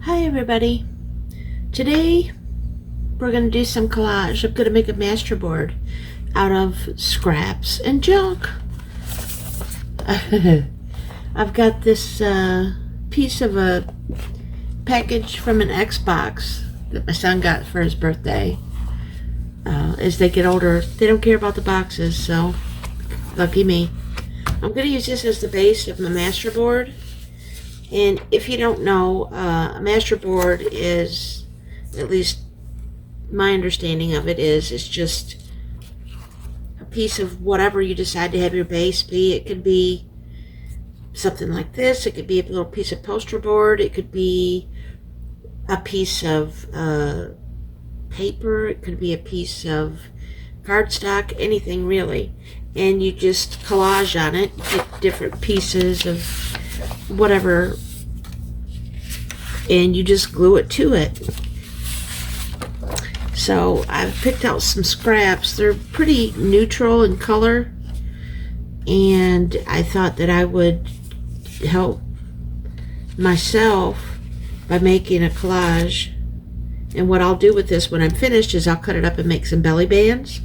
Hi everybody. Today we're going to do some collage. I'm going to make a masterboard out of scraps and junk. I've got this piece of a package from an Xbox that my son got for his birthday. As they get older, they don't care about the boxes, so lucky me. I'm going to use this as the base of my masterboard. And if you don't know, a masterboard is, at least my understanding of it is, it's just a piece of whatever you decide to have your base be. It could be something like this. It could be a little piece of poster board. It could be a piece of paper. It could be a piece of cardstock, anything really. And you just collage on it, get different pieces of whatever, and you just glue it to it. So I've picked out some scraps. They're pretty neutral in color, and I thought that I would help myself by making a collage. And what I'll do with this when I'm finished is I'll cut it up and make some belly bands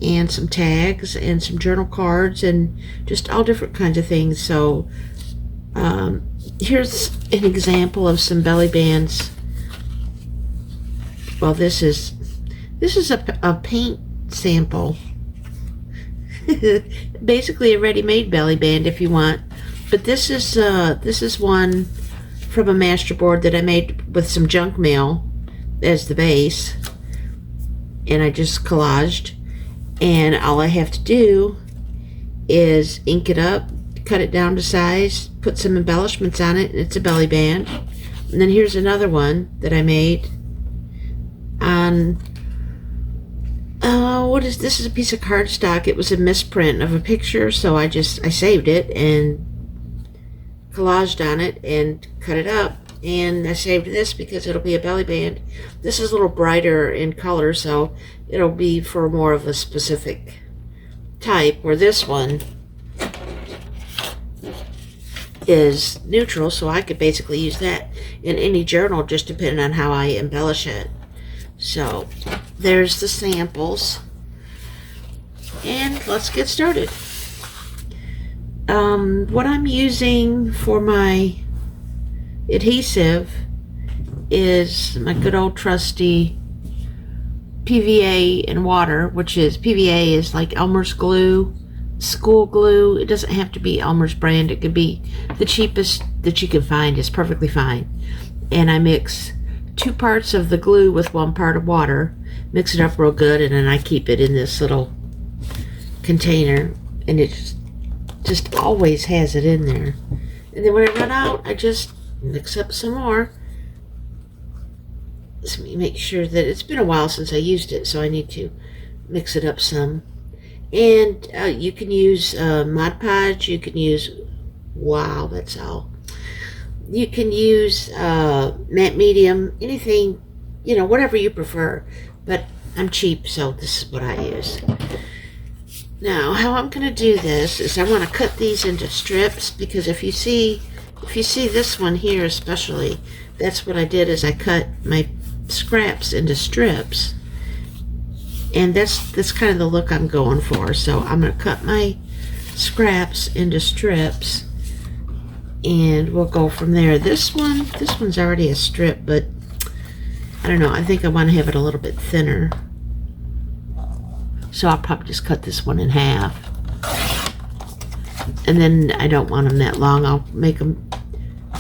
and some tags and some journal cards and just all different kinds of things. So here's an example of some belly bands. Well, this is a paint sample. Basically a ready-made belly band if you want. But this is one from a masterboard that I made with some junk mail as the base, and I just collaged. And all I have to do is ink it up, cut it down to size, put some embellishments on it, and it's a belly band. And then here's another one that I made on, this is a piece of cardstock. It was a misprint of a picture, so I saved it and collaged on it and cut it up. And I saved this because it'll be a belly band. This is a little brighter in color, so it'll be for more of a specific type, where this one is neutral, so I could basically use that in any journal, just depending on how I embellish it. So there's the samples, and let's get started. What I'm using for my adhesive is my good old trusty PVA and water, which is, PVA is like Elmer's glue, school glue. It doesn't have to be Elmer's brand. It could be the cheapest that you can find, is perfectly fine. And I mix 2 parts of the glue with 1 part of water, mix it up real good, and then I keep it in this little container, and it just always has it in there. And then when I run out, I just mix up some more. Let me make sure that, it's been a while since I used it, so I need to mix it up some. And you can use Mod Podge, you can use, wow, that's all. You can use matte medium, anything, whatever you prefer. But I'm cheap, so this is what I use. Now, how I'm going to do this is I want to cut these into strips, because if you see this one here especially, that's what I did, is I cut my scraps into strips. And that's kind of the look I'm going for. So I'm going to cut my scraps into strips, and we'll go from there. This one's already a strip, but I don't know, I think I want to have it a little bit thinner. So I'll probably just cut this one in half. And then I don't want them that long. I'll make them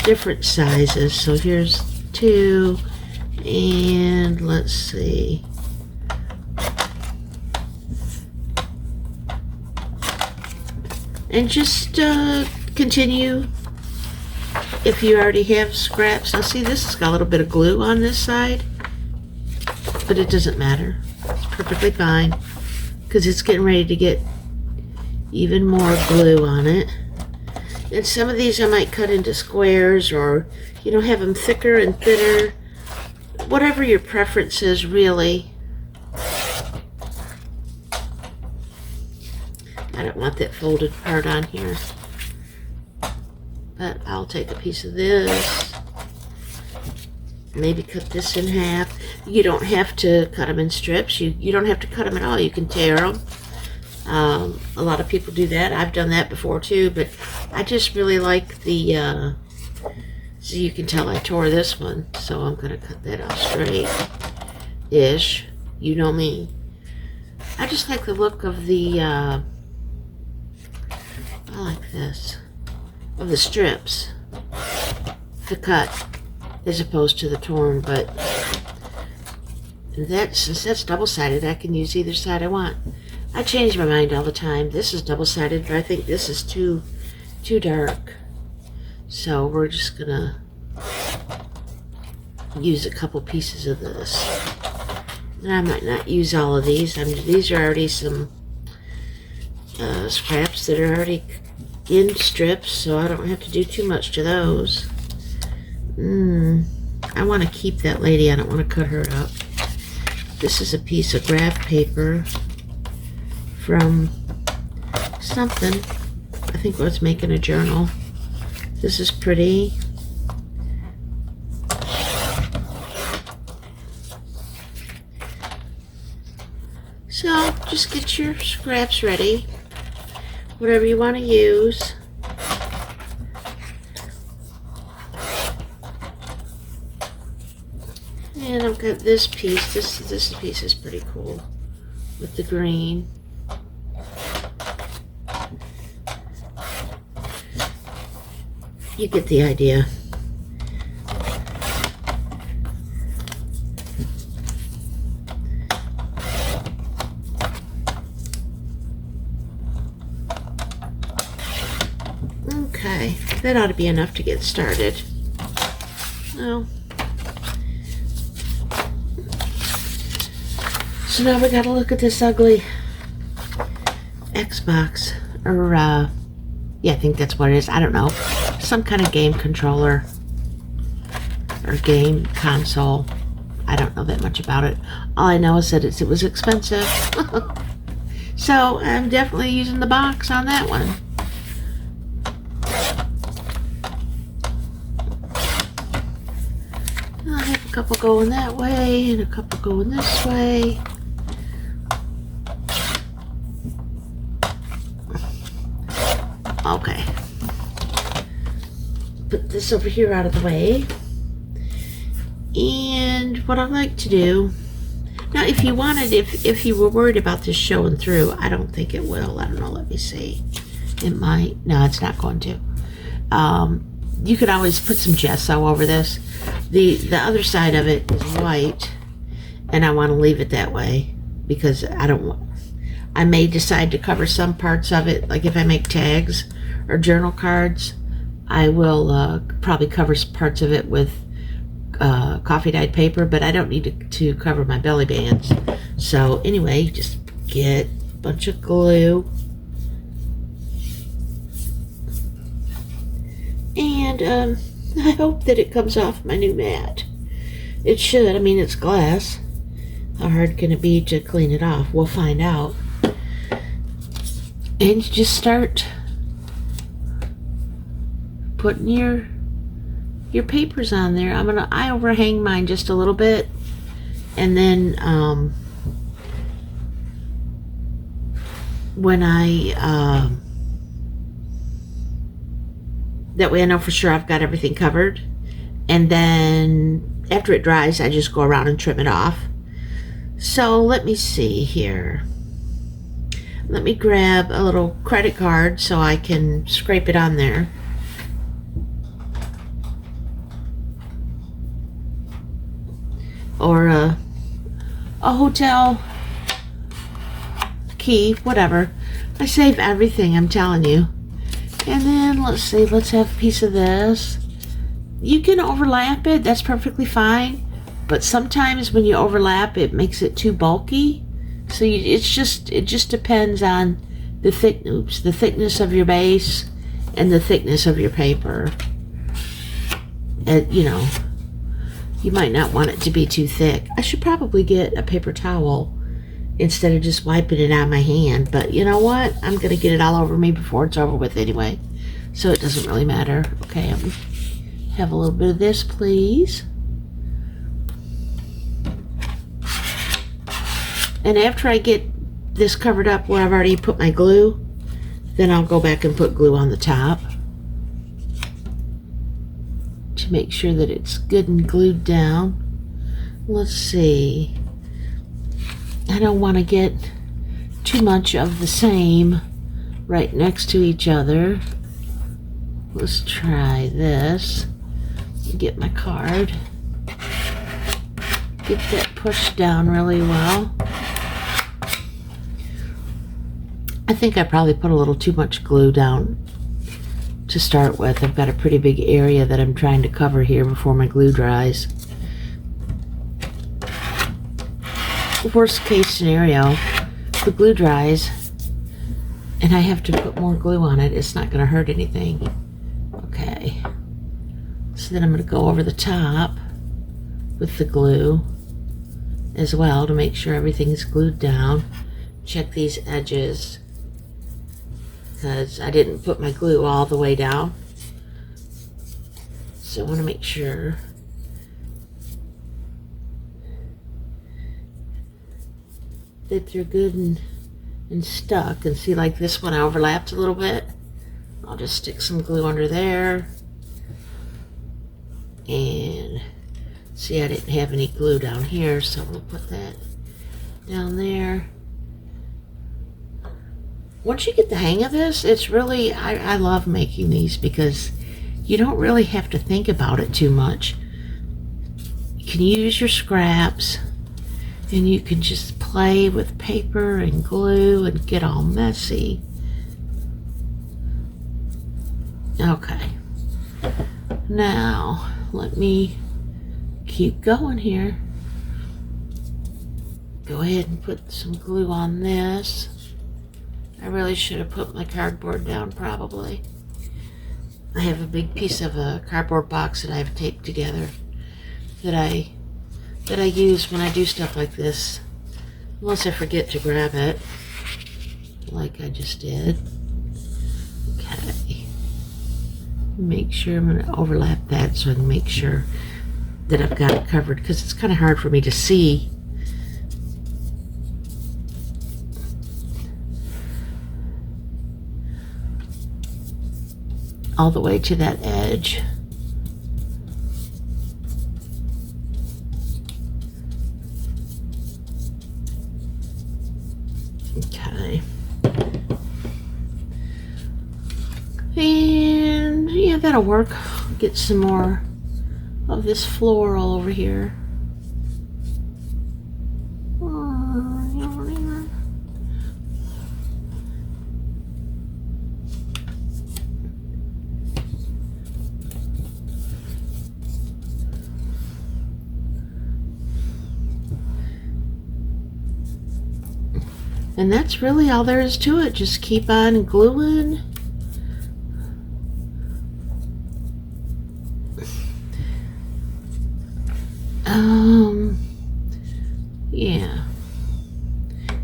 different sizes. So here's 2, and let's see. And just continue if you already have scraps. Now see, this has got a little bit of glue on this side, but it doesn't matter. It's perfectly fine, because it's getting ready to get even more glue on it. And some of these I might cut into squares, or have them thicker and thinner, whatever your preference is, really. I don't want that folded part on here, but I'll take a piece of this maybe cut this in half. You don't have to cut them in strips. You don't have to cut them at all. You can tear them. A lot of people do that. I've done that before too, but I just really like the, so you can tell I tore this one, so I'm going to cut that off straight-ish. You know me. I just like the look of the, I like this, of the strips, the cut, as opposed to the torn, but since that's double-sided, I can use either side I want. I change my mind all the time. This is double-sided, but I think this is too dark. So we're just gonna use a couple pieces of this. And I might not use all of these. These are already some scraps that are already in strips, so I don't have to do too much to those. I want to keep that lady. I don't want to cut her up. This is a piece of graph paper from something. I think I was making a journal. This is pretty. So just get your scraps ready, whatever you want to use. And I've got this piece. This piece is pretty cool with the green. You get the idea. Okay, that ought to be enough to get started. Oh. So now we gotta look at this ugly Xbox, or yeah, I think that's what it is. I don't know. Some kind of game controller or game console. I don't know that much about it. All I know is that it was expensive. So I'm definitely using the box on that one. I have a couple going that way and a couple going this way. Okay. Put this over here out of the way. And what I like to do, now if you wanted, if you were worried about this showing through, I don't think it will. I don't know, let me see. It might. No, it's not going to. You could always put some gesso over this. The other side of it is white, and I want to leave it that way because I may decide to cover some parts of it, like if I make tags or journal cards, I will probably cover parts of it with coffee dyed paper, but I don't need to cover my belly bands. So anyway, just get a bunch of glue and I hope that it comes off my new mat. It should. I mean, it's glass. How hard can it be to clean it off? We'll find out. And you just start putting your papers on there. I overhang mine just a little bit, and then when that way I know for sure I've got everything covered, and then after it dries I just go around and trim it off. So let me see here. Let me grab a little credit card so I can scrape it on there. Or a hotel key, whatever. I save everything, I'm telling you. And then let's see, let's have a piece of this. You can overlap it, that's perfectly fine. But sometimes when you overlap, it makes it too bulky. So it just depends on the thickness of your base and the thickness of your paper. And you know, you might not want it to be too thick. I should probably get a paper towel instead of just wiping it out of my hand. But you know what? I'm going to get it all over me before it's over with anyway. So it doesn't really matter. Okay, have a little bit of this, please. And after I get this covered up where I've already put my glue, then I'll go back and put glue on the top to make sure that it's good and glued down. Let's see. I don't want to get too much of the same right next to each other. Let's try this. Get my card. Get that pushed down really well. I think I probably put a little too much glue down to start with. I've got a pretty big area that I'm trying to cover here before my glue dries. Worst case scenario, the glue dries and I have to put more glue on it. It's not going to hurt anything. Okay. So then I'm going to go over the top with the glue as well to make sure everything's glued down. Check these edges because I didn't put my glue all the way down. So I want to make sure that they're good and stuck. And see, like this one overlapped a little bit. I'll just stick some glue under there. And see, I didn't have any glue down here, so we'll put that down there. Once you get the hang of this, it's really, I love making these because you don't really have to think about it too much. You can use your scraps and you can just play with paper and glue and get all messy. Okay. Now, let me keep going here. Go ahead and put some glue on this. I really should have put my cardboard down probably. I have a big piece of a cardboard box that I've taped together that I use when I do stuff like this. Unless I forget to grab it, like I just did. Okay. Make sure I'm going to overlap that so I can make sure that I've got it covered, because it's kind of hard for me to see. All the way to that edge. Okay. And yeah, that'll work. Get some more of this floral over here. And that's really all there is to it. Just keep on gluing. Yeah.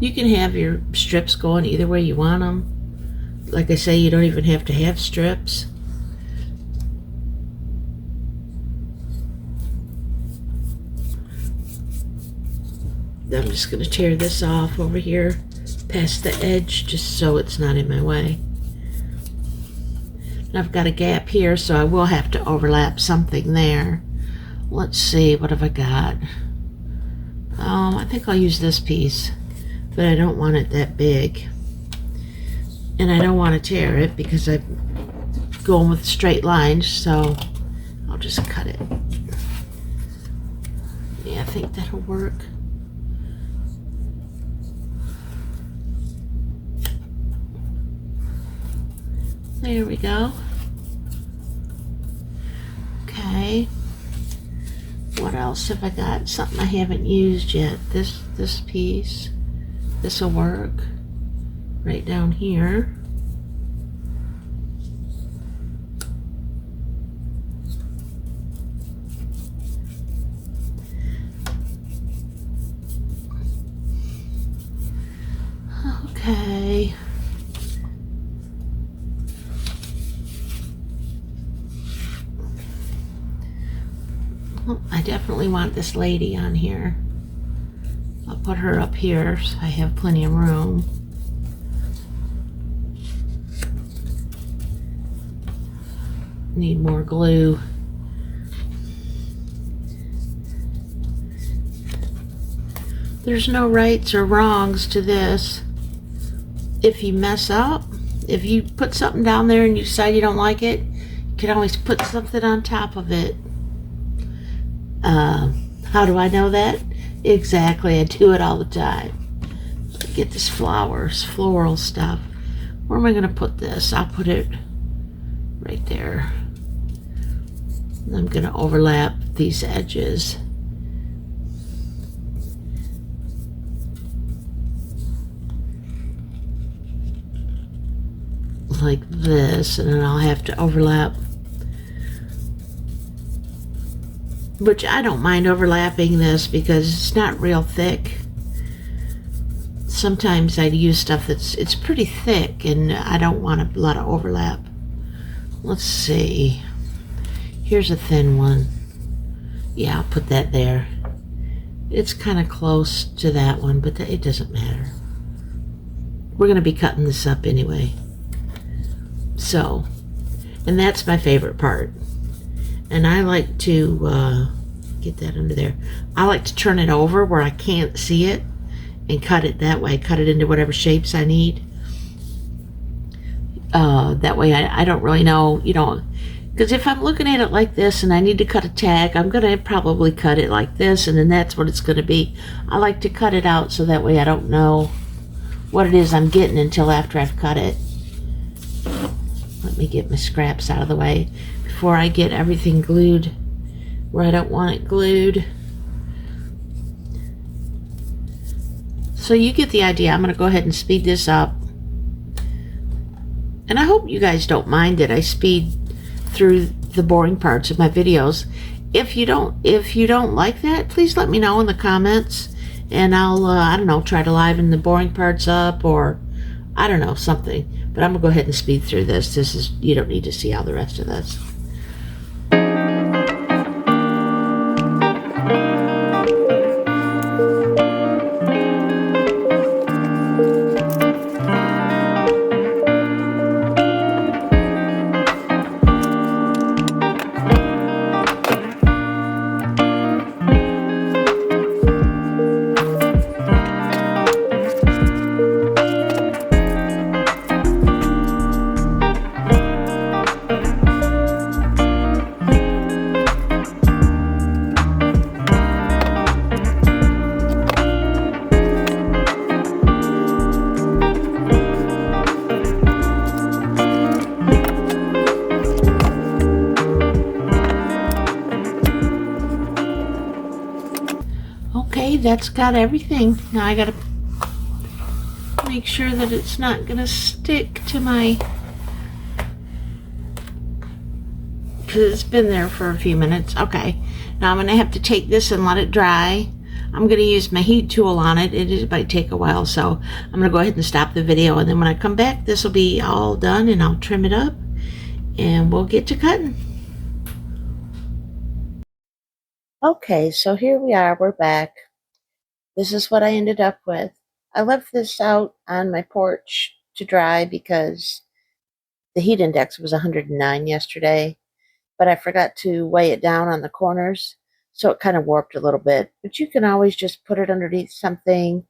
You can have your strips going either way you want them. Like I say, you don't even have to have strips. I'm just going to tear this off over here past the edge just so it's not in my way. And I've got a gap here, so I will have to overlap something there. Let's see, what have I got? I think I'll use this piece, but I don't want it that big. And I don't want to tear it because I'm going with straight lines, so I'll just cut it. Yeah, I think that'll work. There we go. Okay. What else have I got? Something I haven't used yet. This piece. This will work. Right down here. Okay. I definitely want this lady on here. I'll put her up here so I have plenty of room. Need more glue. There's no rights or wrongs to this. If you mess up, if you put something down there and you decide you don't like it, you can always put something on top of it. How do I know that? Exactly, I do it all the time. Get this floral stuff. Where am I going to put this? I'll put it right there. I'm going to overlap these edges. Like this, and then I'll have to overlap. Which I don't mind overlapping this because it's not real thick. Sometimes I use stuff it's pretty thick and I don't want a lot of overlap. Let's see. Here's a thin one. Yeah, I'll put that there. It's kind of close to that one, but it doesn't matter. We're going to be cutting this up anyway. So, and that's my favorite part. And I like to get that under there. I like to turn it over where I can't see it and cut it that way. Cut it into whatever shapes I need. That way I don't really know, you know, because if I'm looking at it like this and I need to cut a tag, I'm going to probably cut it like this, and then that's what it's going to be. I like to cut it out so that way I don't know what it is I'm getting until after I've cut it. Let me get my scraps out of the way before I get everything glued where I don't want it glued. So you get the idea. I'm going to go ahead and speed this up. And I hope you guys don't mind that I speed through the boring parts of my videos. If you don't like that, please let me know in the comments, and I'll I don't know, try to liven the boring parts up, or I don't know, something. But I'm gonna go ahead and speed through this. You don't need to see all the rest of this. Okay, that's got everything. Now I gotta make sure that it's not gonna stick to my, because it's been there for a few minutes. Okay, now I'm gonna have to take this and let it dry. I'm gonna use my heat tool on it. It might take a while, so I'm gonna go ahead and stop the video, and then when I come back, this will be all done, and I'll trim it up, and we'll get to cutting. Okay, so here we are, we're back. This is what I ended up with. I left this out on my porch to dry because the heat index was 109 yesterday, but I forgot to weigh it down on the corners, so it kind of warped a little bit. But you can always just put it underneath something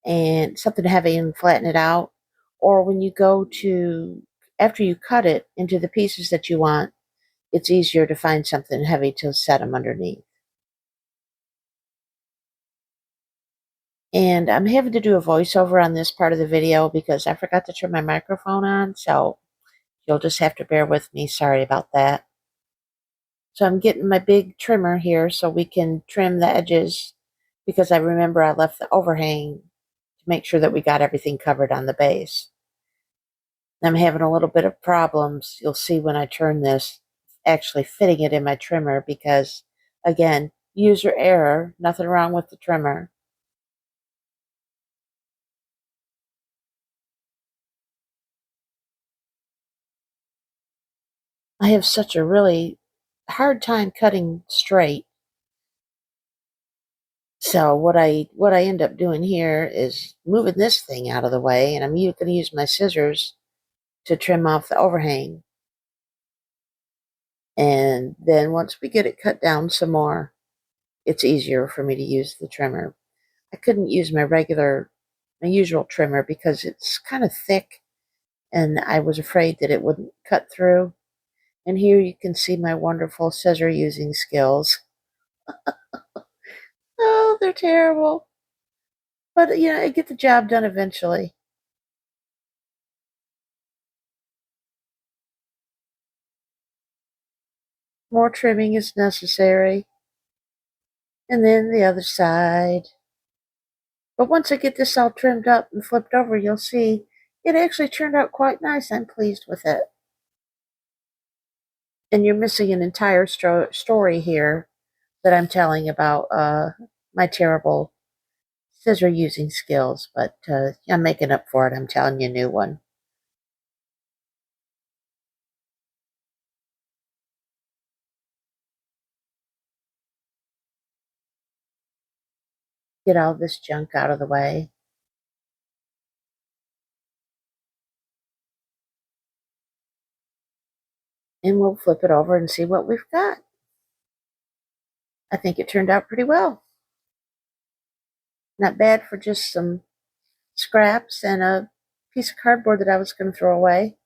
and something heavy and flatten it out. Or when you go to, after you cut it into the pieces that you want, it's easier to find something heavy to set them underneath. And I'm having to do a voiceover on this part of the video because I forgot to turn my microphone on, so you'll just have to bear with me. Sorry about that. So I'm getting my big trimmer here so we can trim the edges, because I remember I left the overhang to make sure that we got everything covered on the base. I'm having a little bit of problems, you'll see when I turn this, actually fitting it in my trimmer because, again, user error, nothing wrong with the trimmer. I have such a really hard time cutting straight. So what I end up doing here is moving this thing out of the way, and I'm going to use my scissors to trim off the overhang. And then once we get it cut down some more, it's easier for me to use the trimmer. I couldn't use my usual trimmer because it's kind of thick, and I was afraid that it wouldn't cut through. And here you can see my wonderful scissor using skills. Oh, they're terrible. But, I get the job done eventually. More trimming is necessary. And then the other side. But once I get this all trimmed up and flipped over, you'll see it actually turned out quite nice. I'm pleased with it. And you're missing an entire story here that I'm telling about my terrible scissor using skills. But I'm making up for it. I'm telling you a new one. Get all this junk out of the way. And we'll flip it over and see what we've got. I think it turned out pretty well. Not bad for just some scraps and a piece of cardboard that I was going to throw away.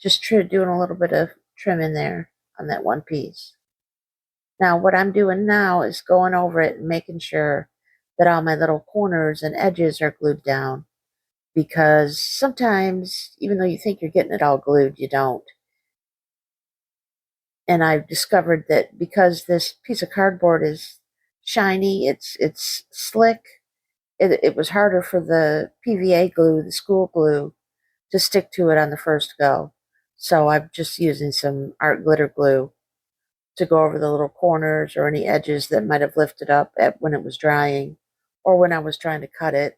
Just doing a little bit of trim in there on that one piece. Now what I'm doing now is going over it and making sure that all my little corners and edges are glued down, because sometimes, even though you think you're getting it all glued, you don't. And I've discovered that because this piece of cardboard is shiny, it's slick, it was harder for the PVA glue, the school glue, to stick to it on the first go. So I'm just using some art glitter glue to go over the little corners or any edges that might have lifted up when it was drying or when I was trying to cut it.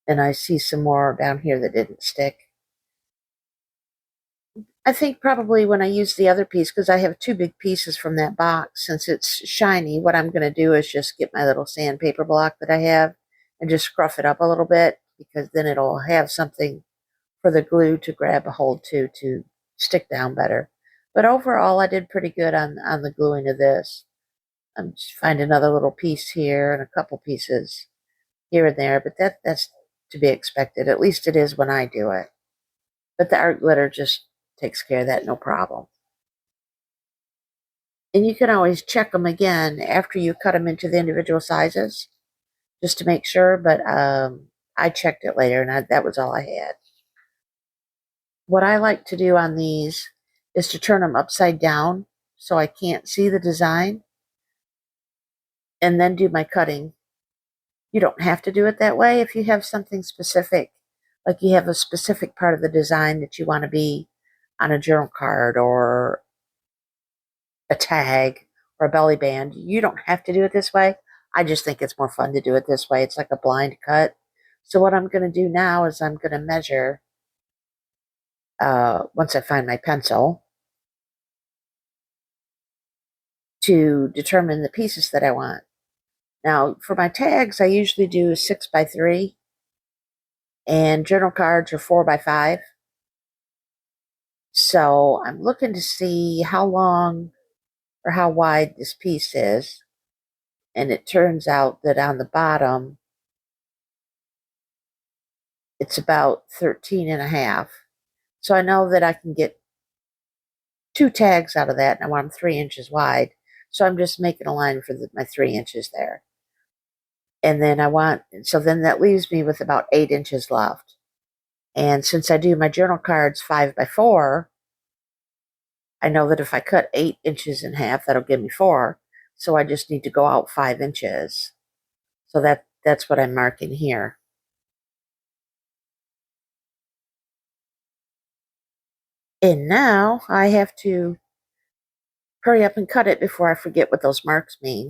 And I see some more down here that didn't stick. I think probably when I use the other piece, because I have two big pieces from that box, since it's shiny, what I'm going to do is just get my little sandpaper block that I have and just scruff it up a little bit, because then it'll have something for the glue to grab a hold to stick down better. But overall, I did pretty good on the gluing of this. I'm just finding another little piece here and a couple pieces here and there, but that's to be expected. At least it is when I do it. But the art glitter just takes care of that, no problem. And you can always check them again after you cut them into the individual sizes, just to make sure. But I checked it later, and that was all I had. What I like to do on these is to turn them upside down so I can't see the design, and then do my cutting. You don't have to do it that way if you have something specific, like you have a specific part of the design that you want to be on a journal card or a tag or a belly band. You don't have to do it this way. I just think it's more fun to do it this way. It's like a blind cut. So what I'm going to do now is I'm going to measure, once I find my pencil, to determine the pieces that I want. Now, for my tags, I usually do 6x3, and journal cards are 4x5. So I'm looking to see how long or how wide this piece is. And it turns out that on the bottom, it's about 13 and a half. So I know that I can get 2 tags out of that, and I want them 3 inches wide. So I'm just making a line for my 3 inches there. And then so then that leaves me with about 8 inches left. And since I do my journal cards 5x4, I know that if I cut 8 inches in half, that'll give me 4. So I just need to go out 5 inches. So that's what I'm marking here. And now I have to hurry up and cut it before I forget what those marks mean.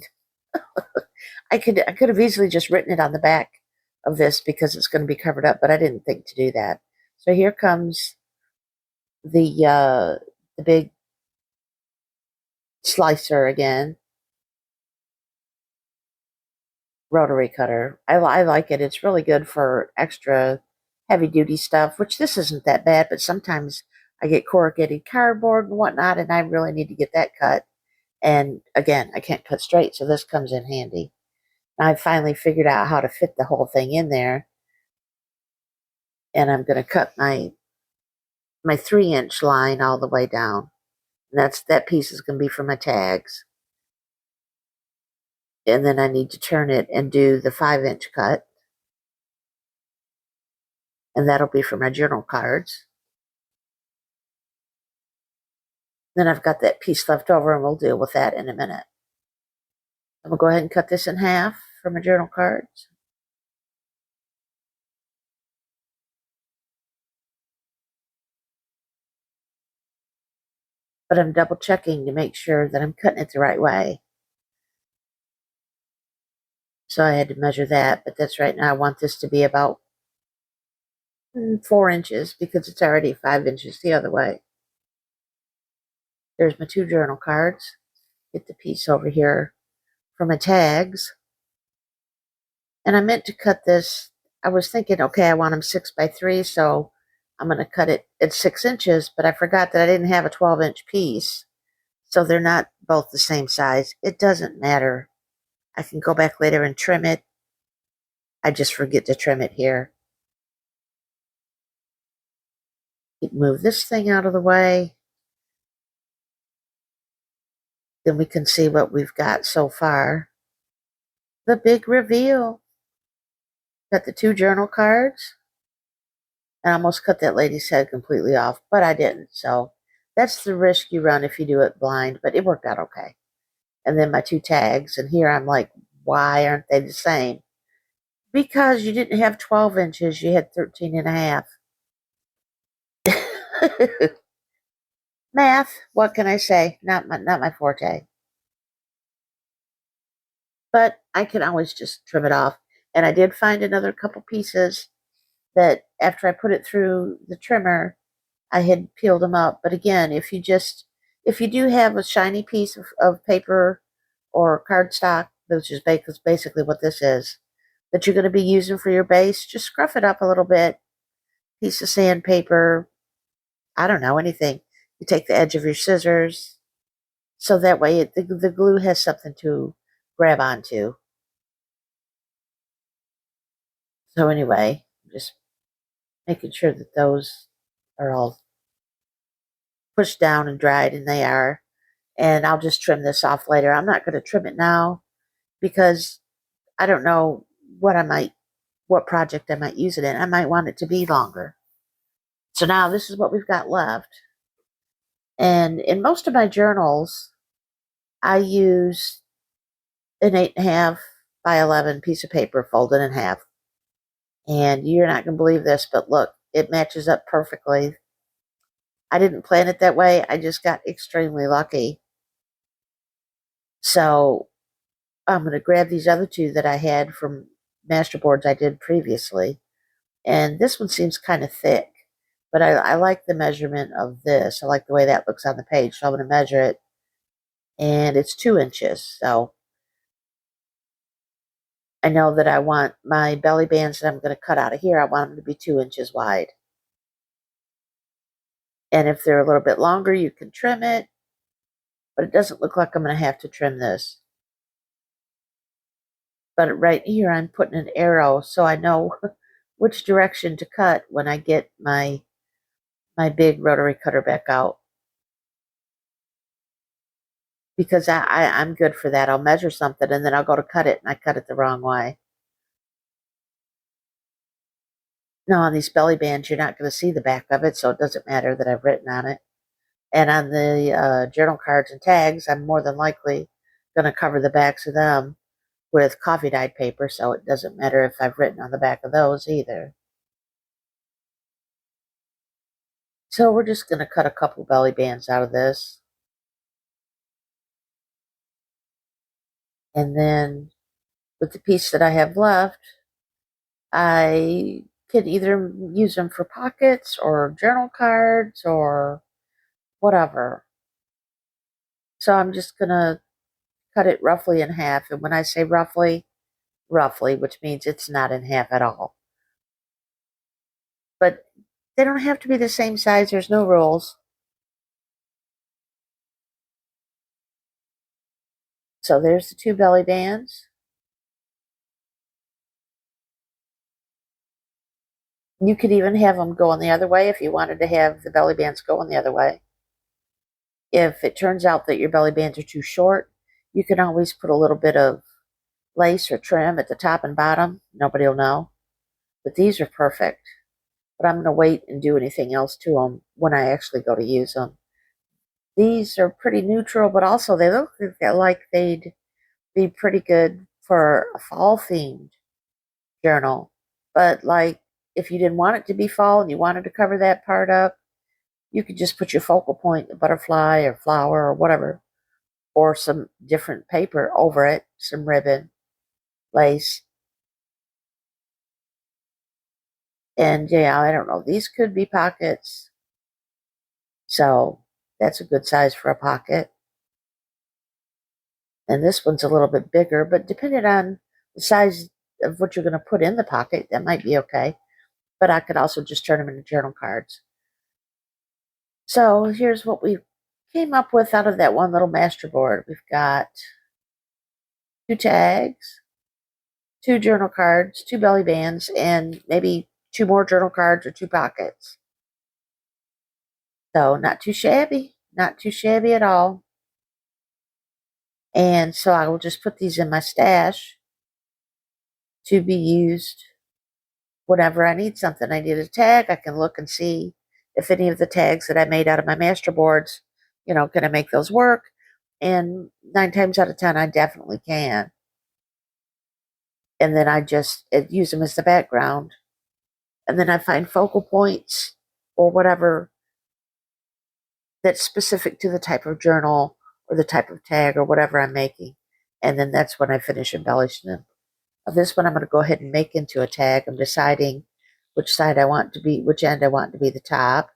I could have easily just written it on the back of this because it's going to be covered up, but I didn't think to do that. So here comes the big slicer again, rotary cutter. I like it. It's really good for extra heavy duty stuff, which this isn't that bad, but sometimes I get corrugated cardboard and whatnot, and I really need to get that cut. And again, I can't cut straight, so this comes in handy. I finally figured out how to fit the whole thing in there, and I'm going to cut my 3-inch line all the way down. And that piece is going to be for my tags. And then I need to turn it and do the 5-inch cut. And that'll be for my journal cards. Then I've got that piece left over, and we'll deal with that in a minute. I'm going to go ahead and cut this in half for my journal cards. But I'm double checking to make sure that I'm cutting it the right way. So I had to measure that, but that's right now. I want this to be about 4 inches because it's already 5 inches the other way. There's my 2 journal cards. Get the piece over here for my tags. And I meant to cut this. I was thinking, okay, I want them 6 by 3, so I'm going to cut it at 6 inches, but I forgot that I didn't have a 12-inch piece. So they're not both the same size. It doesn't matter. I can go back later and trim it. I just forget to trim it here. Move this thing out of the way. Then we can see what we've got so far. The big reveal. Got the 2 journal cards. I almost cut that lady's head completely off, but I didn't. So that's the risk you run if you do it blind, but it worked out okay. And then my 2 tags. And here I'm like, why aren't they the same? Because you didn't have 12 inches, you had 13 and a half. Math, what can I say? Not my forte. But I can always just trim it off. And I did find another couple pieces that after I put it through the trimmer, I had peeled them up. But again, if you do have a shiny piece of paper or cardstock, which is basically what this is, that you're going to be using for your base, just scruff it up a little bit. Piece of sandpaper, I don't know, anything. You take the edge of your scissors, so that way the glue has something to grab onto. So anyway, just making sure that those are all pushed down and dried, and they are. And I'll just trim this off later. I'm not going to trim it now because I don't know what project I might use it in. I might want it to be longer. So now this is what we've got left. And in most of my journals, I use an 8.5 by 11 piece of paper folded in half. And you're not going to believe this, but look, it matches up perfectly. I didn't plan it that way. I just got extremely lucky. So I'm going to grab these other 2 that I had from Masterboards I did previously. And this one seems kind of thick, but I like the measurement of this. I like the way that looks on the page. So I'm going to measure it, and it's 2 inches. So I know that I want my belly bands that I'm going to cut out of here, I want them to be 2 inches wide. And if they're a little bit longer, you can trim it, but it doesn't look like I'm going to have to trim this. But right here, I'm putting an arrow so I know which direction to cut when I get my big rotary cutter back out. Because I'm good for that. I'll measure something and then I'll go to cut it and I cut it the wrong way. Now on these belly bands, you're not going to see the back of it, so it doesn't matter that I've written on it. And on the journal cards and tags, I'm more than likely going to cover the backs of them with coffee dyed paper, so it doesn't matter if I've written on the back of those either. So we're just going to cut a couple belly bands out of this. And then with the piece that I have left, I could either use them for pockets or journal cards or whatever. So I'm just going to cut it roughly in half. And when I say roughly, roughly, which means it's not in half at all. But they don't have to be the same size. There's no rules. So there's the 2 belly bands. You could even have them going the other way if you wanted to have the belly bands going the other way. If it turns out that your belly bands are too short, you can always put a little bit of lace or trim at the top and bottom. Nobody will know. But these are perfect. But I'm going to wait and do anything else to them when I actually go to use them. These are pretty neutral, but also they look like they'd be pretty good for a fall themed journal. But like if you didn't want it to be fall and you wanted to cover that part up, you could just put your focal point, a butterfly or flower or whatever, or some different paper over it, some ribbon, lace. And yeah, I don't know, these could be pockets. So that's a good size for a pocket. And this one's a little bit bigger, but depending on the size of what you're going to put in the pocket, that might be okay. But I could also just turn them into journal cards. So here's what we came up with out of that one little masterboard. We've got 2 tags, 2 journal cards, 2 belly bands, and maybe 2 more journal cards or 2 pockets. So not too shabby, not too shabby at all. And so I will just put these in my stash to be used whenever I need something. I need a tag, I can look and see if any of the tags that I made out of my masterboards, can I make those work? And 9 times out of 10, I definitely can. And then I just use them as the background. And then I find focal points or whatever that's specific to the type of journal or the type of tag or whatever I'm making. And then that's when I finish embellishing them. This one I'm going to go ahead and make into a tag. I'm deciding which side I want to be, which end I want to be the top.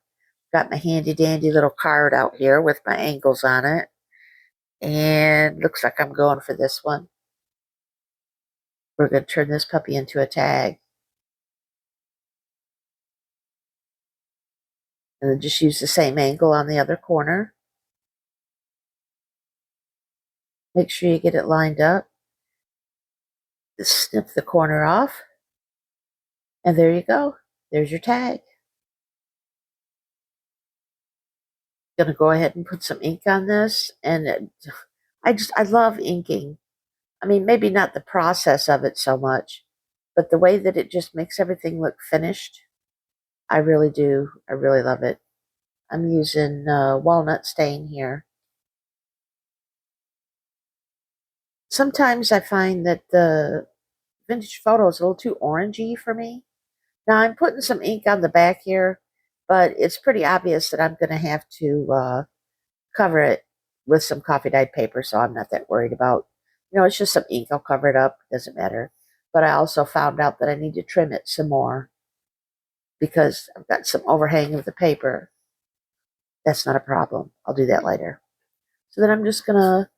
Got my handy dandy little card out here with my angles on it. And looks like I'm going for this one. We're going to turn this puppy into a tag. And then just use the same angle on the other corner. Make sure you get it lined up. Just snip the corner off. And there you go. There's your tag. Gonna go ahead and put some ink on this. And I love inking. I mean, maybe not the process of it so much, but the way that it just makes everything look finished. I really do. I really love it. I'm using walnut stain here. Sometimes I find that the vintage photo is a little too orangey for me. Now I'm putting some ink on the back here, but it's pretty obvious that I'm going to have to cover it with some coffee dyed paper, so I'm not that worried about. It's just some ink. I'll cover it up. Doesn't matter. But I also found out that I need to trim it some more because I've got some overhang of the paper. That's not a problem. I'll do that later. So then I'm just going to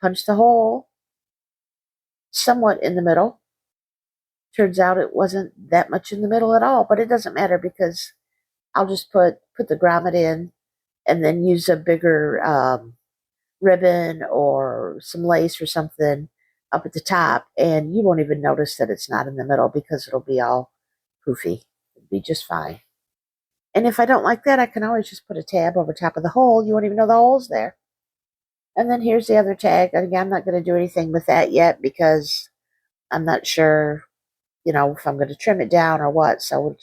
punch the hole somewhat in the middle. Turns out it wasn't that much in the middle at all, but it doesn't matter because I'll just put the grommet in and then use a bigger ribbon or some lace or something up at the top, and you won't even notice that it's not in the middle because it'll be all poofy. It'll be just fine. And if I don't like that, I can always just put a tab over top of the hole. You won't even know the hole's there. And then here's the other tag. Again, I'm not going to do anything with that yet because I'm not sure, if I'm going to trim it down or what. So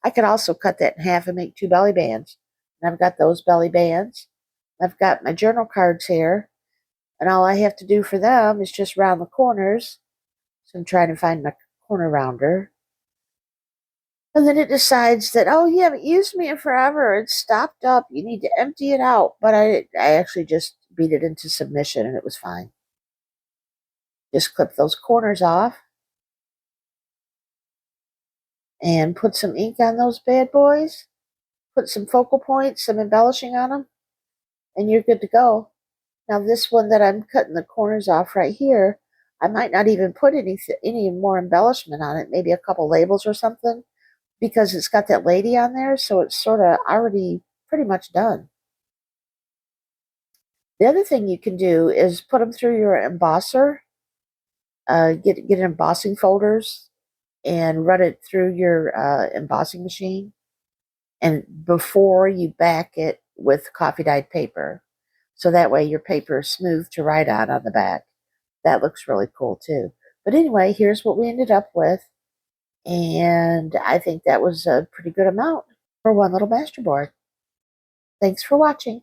I could also cut that in half and make 2 belly bands. And I've got those belly bands. I've got my journal cards here. And all I have to do for them is just round the corners. So I'm trying to find my corner rounder. And then it decides that, oh, you haven't used me in forever. It's stopped up. You need to empty it out. But I actually just beat it into submission and it was fine. Just clip those corners off. And put some ink on those bad boys. Put some focal points, some embellishing on them. And you're good to go. Now this one that I'm cutting the corners off right here, I might not even put any more embellishment on it, maybe a couple labels or something, because it's got that lady on there, so it's sort of already pretty much done. The other thing you can do is put them through your embosser, get embossing folders and run it through your embossing machine, and before you back it with coffee dyed paper. So that way your paper is smooth to write on the back. That looks really cool too. But anyway, here's what we ended up with. And I think that was a pretty good amount for one little masterboard. Thanks for watching.